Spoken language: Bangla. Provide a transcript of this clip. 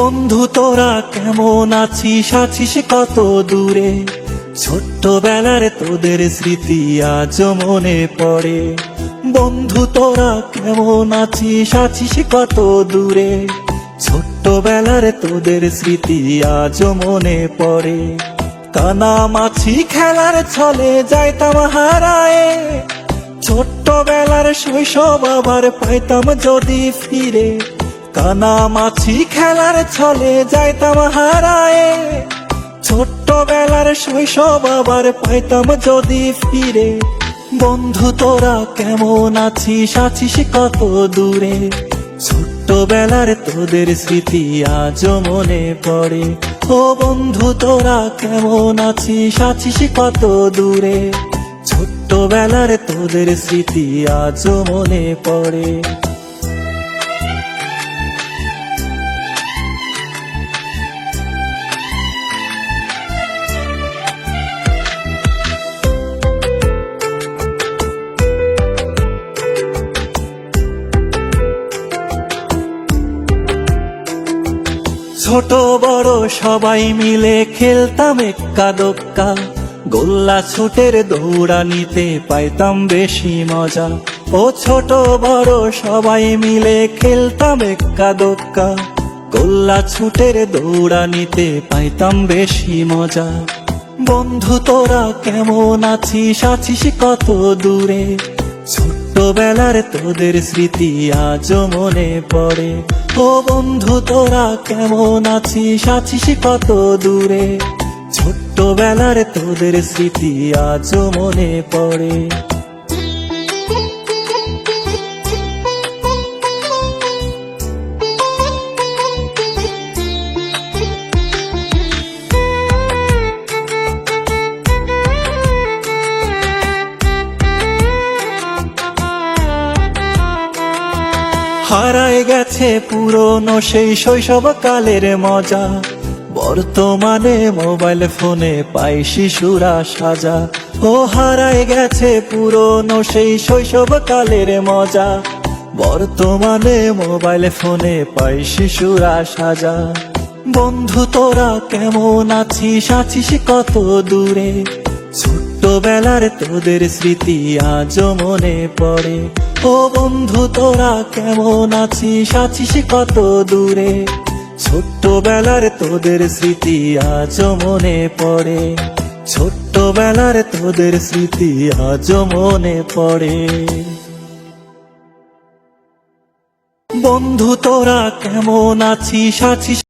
বন্ধু তোরা কেমন আছিস, আছিস কত দূরে? ছোট্টবেলার তোদের স্মৃতি আজও মনে পড়ে। বন্ধু তোরা কেমন আছিস, আছিস কত দূরে? ছোট্টবেলার তোদের স্মৃতি আজও মনে পড়ে। কানামাছি খেলার ছলে যাইতাম হারায়ে, ছোট্টবেলার শৈশব আবার পাইতাম যদি ফিরে। কানামাছি খেলার ছলে যাইতাম হারায়ে, ছোট্টবেলার শৈশব আবার পাইতাম যদি ফিরে। বন্ধু তোরা কেমন আছিস, আছিস কত দূরে? ছোট্টবেলার তোদের স্মৃতি আজও মনে পড়ে। ও বন্ধু তোরা কেমন আছিস, আছিস কত দূরে? ছোট্টবেলার তোদের স্মৃতি আজও মনে পড়ে। ছোট বড় সবাই মিলে খেলতাম এক্কা দোক্কা, গোল্লা ছুটের দৌড়ানিতে পাইতাম বেশি মজা। ও ছোট বড় সবাই মিলে খেলতাম এক্কা দোক্কা, গোল্লা ছুটের দৌড়ানিতে পাইতাম বেশি মজা। বন্ধু তোরা কেমন আছিস, আছিস কত দূরে? ছোট্টবেলার তোদের স্মৃতি আজও মনে পড়ে। ও বন্ধু তোরা কেমন আছিস, আছিস কত দূরে? ছোট্টবেলার তোদের স্মৃতি আজও মনে পড়ে। হারায় গেছে পুরনো সেই শৈশবকালের মজা, বর্তমানে মোবাইল ফোনে পাই শিশুরা সাজা। ও হারায় গেছে পুরনো সেই শৈশবকালের মজা, বর্তমানে মোবাইল ফোনে পাই শিশুরা সাজা। বন্ধু তোরা কেমন আছিস, আছিস কত দূরে? ছোট্টবেলার তোদের স্মৃতি আজও মনে পড়ে। ও বন্ধু তোরা কেমন আছিস, আছিস কত দূরে? ছোট্টবেলার তোদের স্মৃতি আজও মনে পড়ে। ছোট্টবেলার তোদের স্মৃতি আজও মনে পড়ে। বন্ধু তোরা কেমন আছিস, আছিস